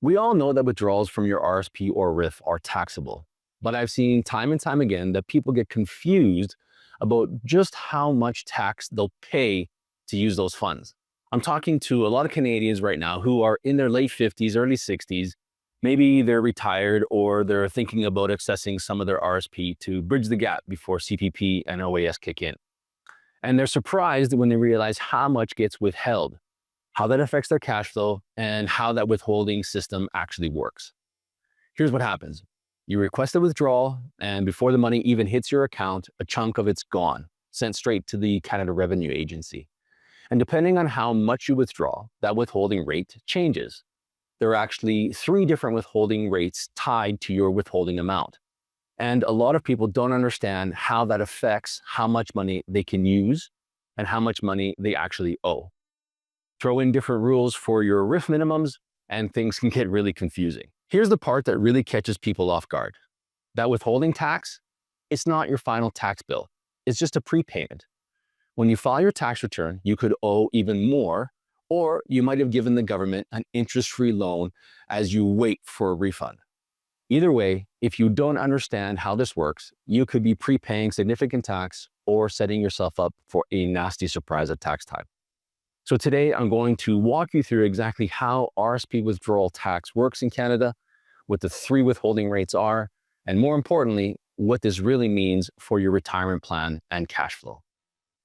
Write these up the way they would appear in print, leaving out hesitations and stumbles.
We all know that withdrawals from your RSP or RRIF are taxable, but I've seen time and time again that people get confused about just how much tax they'll pay to use those funds. I'm talking to a lot of Canadians right now who are in their late 50s, early 60s. Maybe they're retired or they're thinking about accessing some of their RSP to bridge the gap before CPP and OAS kick in. And they're surprised when they realize how much gets withheld, how that affects their cash flow, and how that withholding system actually works. Here's what happens. You request a withdrawal, and before the money even hits your account, a chunk of it's gone, sent straight to the Canada Revenue Agency. And depending on how much you withdraw, that withholding rate changes. There are actually 3 different withholding rates tied to your withholding amount. And a lot of people don't understand how that affects how much money they can use and how much money they actually owe. Throw in different rules for your RRIF minimums, and things can get really confusing. Here's the part that really catches people off guard. That withholding tax, it's not your final tax bill. It's just a prepayment. When you file your tax return, you could owe even more, or you might have given the government an interest-free loan as you wait for a refund. Either way, if you don't understand how this works, you could be prepaying significant tax or setting yourself up for a nasty surprise at tax time. So today I'm going to walk you through exactly how RSP withdrawal tax works in Canada, what the 3 withholding rates are, and more importantly, what this really means for your retirement plan and cash flow.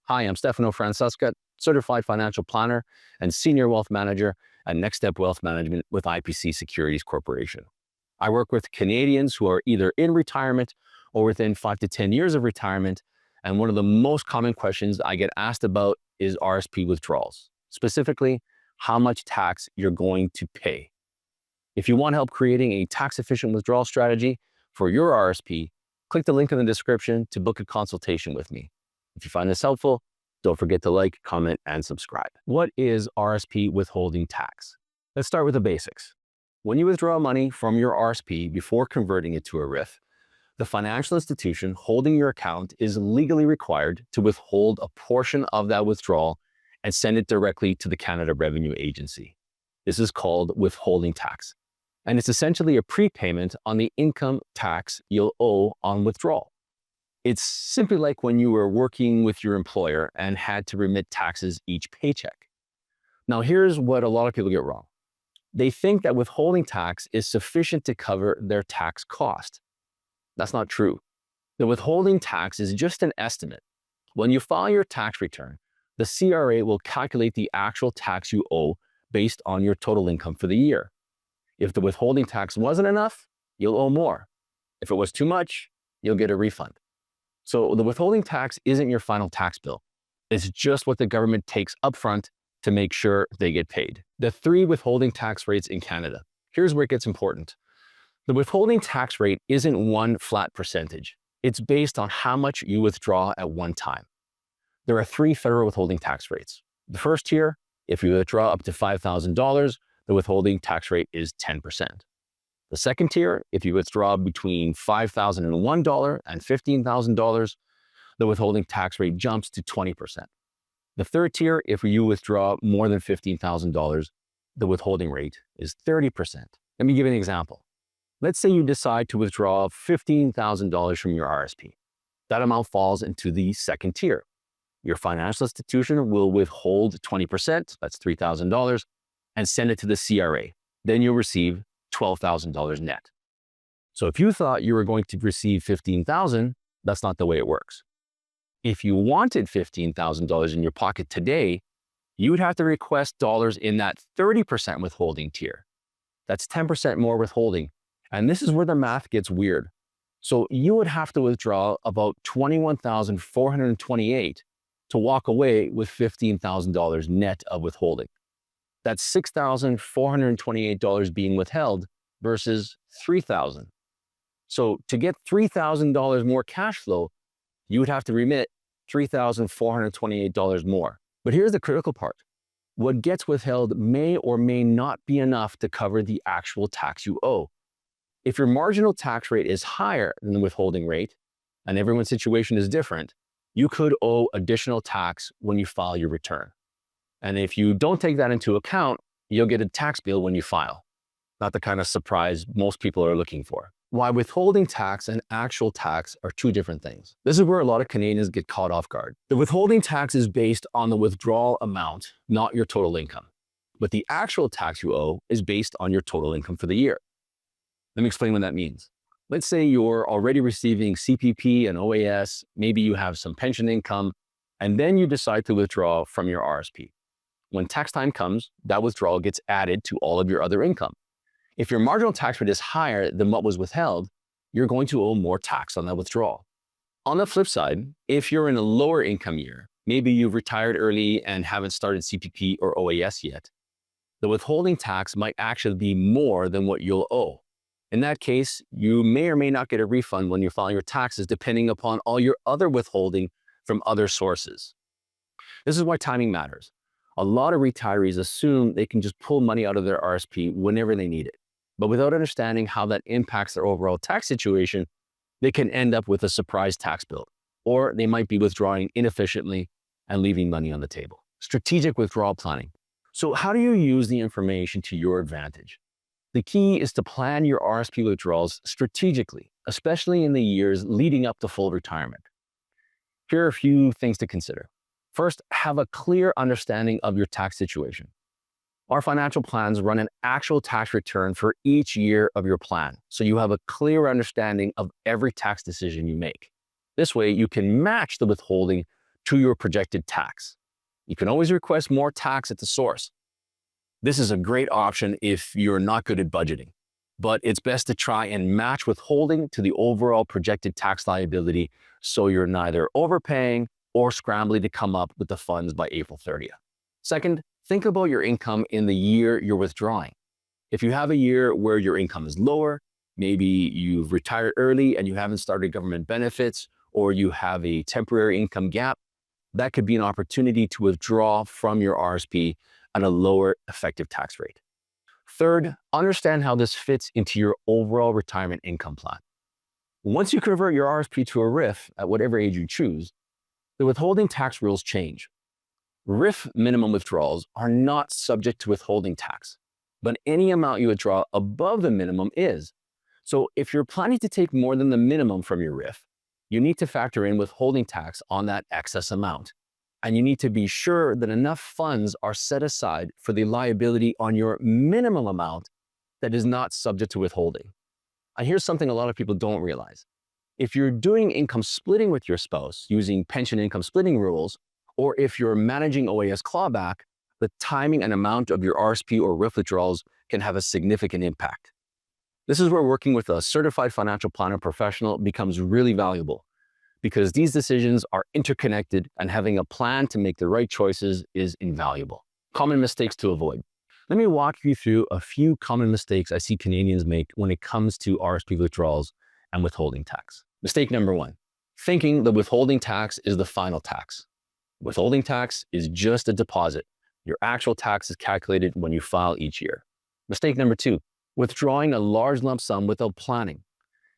Hi, I'm Stefano Francesca, Certified Financial Planner and Senior Wealth Manager at Next Step Wealth Management with IPC Securities Corporation. I work with Canadians who are either in retirement or within 5 to 10 years of retirement, and one of the most common questions I get asked about is RSP withdrawals, specifically how much tax you're going to pay. If you want help creating a tax-efficient withdrawal strategy for your RSP, click the link in the description to book a consultation with me. If you find this helpful, don't forget to like, comment, and subscribe. What is RSP withholding tax? Let's start with the basics. When you withdraw money from your RSP before converting it to a RRIF, the financial institution holding your account is legally required to withhold a portion of that withdrawal and send it directly to the Canada Revenue Agency. This is called withholding tax, and it's essentially a prepayment on the income tax you'll owe on withdrawal. It's simply like when you were working with your employer and had to remit taxes each paycheck. Now, here's what a lot of people get wrong. They think that withholding tax is sufficient to cover their tax cost. That's not true. The withholding tax is just an estimate. When you file your tax return, the CRA will calculate the actual tax you owe based on your total income for the year. If the withholding tax wasn't enough, you'll owe more. If it was too much, you'll get a refund. So the withholding tax isn't your final tax bill. It's just what the government takes upfront to make sure they get paid. The 3 withholding tax rates in Canada. Here's where it gets important. The withholding tax rate isn't one flat percentage. It's based on how much you withdraw at one time. There are 3 federal withholding tax rates. The first tier, if you withdraw up to $5,000, the withholding tax rate is 10%. The second tier, if you withdraw between $5,001 and $15,000, the withholding tax rate jumps to 20%. The third tier, if you withdraw more than $15,000, the withholding rate is 30%. Let me give you an example. Let's say you decide to withdraw $15,000 from your RSP. That amount falls into the second tier. Your financial institution will withhold 20%, that's $3,000, and send it to the CRA. Then you'll receive $12,000 net. So if you thought you were going to receive $15,000, that's not the way it works. If you wanted $15,000 in your pocket today, you would have to request dollars in that 30% withholding tier. That's 10% more withholding. And this is where the math gets weird. So you would have to withdraw about $21,428 to walk away with $15,000 net of withholding. That's $6,428 being withheld versus $3,000. So to get $3,000 more cash flow, you would have to remit $3,428 more. But here's the critical part. What gets withheld may or may not be enough to cover the actual tax you owe. If your marginal tax rate is higher than the withholding rate, and everyone's situation is different, you could owe additional tax when you file your return. And if you don't take that into account, you'll get a tax bill when you file. not the kind of surprise most people are looking for. Why withholding tax and actual tax are two different things. This is where a lot of Canadians get caught off guard. The withholding tax is based on the withdrawal amount, not your total income. But the actual tax you owe is based on your total income for the year. Let me explain what that means. Let's say you're already receiving CPP and OAS, maybe you have some pension income, and then you decide to withdraw from your RRSP. When tax time comes, that withdrawal gets added to all of your other income. If your marginal tax rate is higher than what was withheld, you're going to owe more tax on that withdrawal. On the flip side, if you're in a lower income year, maybe you've retired early and haven't started CPP or OAS yet, the withholding tax might actually be more than what you'll owe. In that case, you may or may not get a refund when you're filing your taxes, depending upon all your other withholding from other sources. This is why timing matters. A lot of retirees assume they can just pull money out of their RSP whenever they need it. But without understanding how that impacts their overall tax situation, they can end up with a surprise tax bill, or they might be withdrawing inefficiently and leaving money on the table. Strategic withdrawal planning. So how do you use the information to your advantage? The key is to plan your RSP withdrawals strategically, especially in the years leading up to full retirement. Here are a few things to consider. First, have a clear understanding of your tax situation. Our financial plans run an actual tax return for each year of your plan, so you have a clear understanding of every tax decision you make. This way, you can match the withholding to your projected tax. You can always request more tax at the source. This is a great option if you're not good at budgeting, but it's best to try and match withholding to the overall projected tax liability so you're neither overpaying or scrambling to come up with the funds by April 30th. Second, think about your income in the year you're withdrawing. If you have a year where your income is lower, maybe you've retired early and you haven't started government benefits, or you have a temporary income gap, that could be an opportunity to withdraw from your RSP at a lower effective tax rate. Third, understand how this fits into your overall retirement income plan. Once you convert your RSP to a RRIF at whatever age you choose, the withholding tax rules change. RRIF minimum withdrawals are not subject to withholding tax, but any amount you withdraw above the minimum is. So if you're planning to take more than the minimum from your RRIF, you need to factor in withholding tax on that excess amount. And you need to be sure that enough funds are set aside for the liability on your minimum amount that is not subject to withholding. And here's something a lot of people don't realize. If you're doing income splitting with your spouse using pension income splitting rules, or if you're managing OAS clawback, the timing and amount of your RSP or RRIF withdrawals can have a significant impact. This is where working with a certified financial planner professional becomes really valuable, because these decisions are interconnected and having a plan to make the right choices is invaluable. Common mistakes to avoid. Let me walk you through a few common mistakes I see Canadians make when it comes to RSP withdrawals and withholding tax. Mistake number one, thinking the withholding tax is the final tax. Withholding tax is just a deposit. Your actual tax is calculated when you file each year. Mistake number two, withdrawing a large lump sum without planning.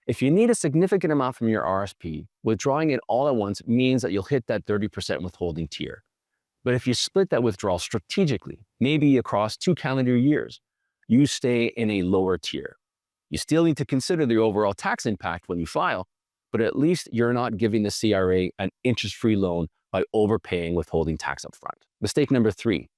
If you need a significant amount from your RSP, withdrawing it all at once means that you'll hit that 30% withholding tier. But if you split that withdrawal strategically, maybe across 2 calendar years, you stay in a lower tier. You still need to consider the overall tax impact when you file, but at least you're not giving the CRA an interest-free loan by overpaying withholding tax upfront. Mistake number three,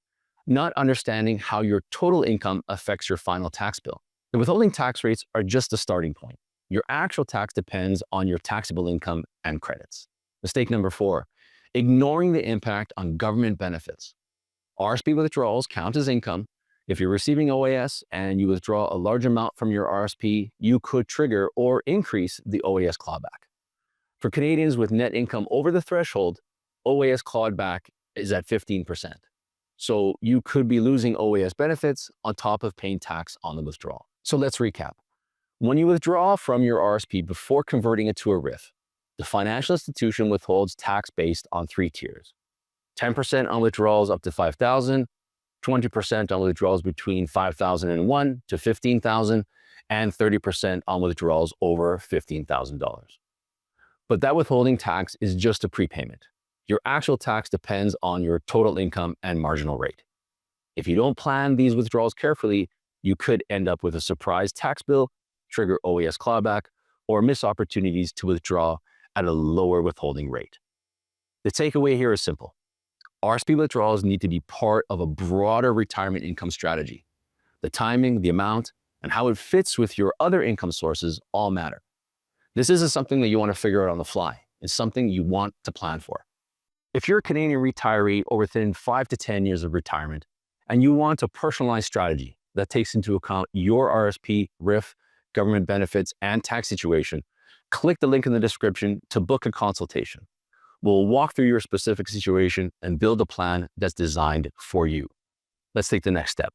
not understanding how your total income affects your final tax bill. The withholding tax rates are just a starting point. Your actual tax depends on your taxable income and credits. Mistake number four, ignoring the impact on government benefits. RSP withdrawals count as income. If you're receiving OAS and you withdraw a large amount from your RSP, you could trigger or increase the OAS clawback. For Canadians with net income over the threshold, OAS clawback is at 15%. So you could be losing OAS benefits on top of paying tax on the withdrawal. So let's recap. When you withdraw from your RSP before converting it to a RRIF, the financial institution withholds tax based on 3 tiers. 10% on withdrawals up to $5,000, 20% on withdrawals between $5,001 to $15,000, and 30% on withdrawals over $15,000. But that withholding tax is just a prepayment. Your actual tax depends on your total income and marginal rate. If you don't plan these withdrawals carefully, you could end up with a surprise tax bill, trigger OAS clawback, or miss opportunities to withdraw at a lower withholding rate. The takeaway here is simple. RRSP withdrawals need to be part of a broader retirement income strategy. The timing, the amount, and how it fits with your other income sources all matter. This isn't something that you want to figure out on the fly. It's something you want to plan for. If you're a Canadian retiree or within 5 to 10 years of retirement, and you want a personalized strategy that takes into account your RRSP, RRIF, government benefits, and tax situation, click the link in the description to book a consultation. We'll walk through your specific situation and build a plan that's designed for you. Let's take the next step.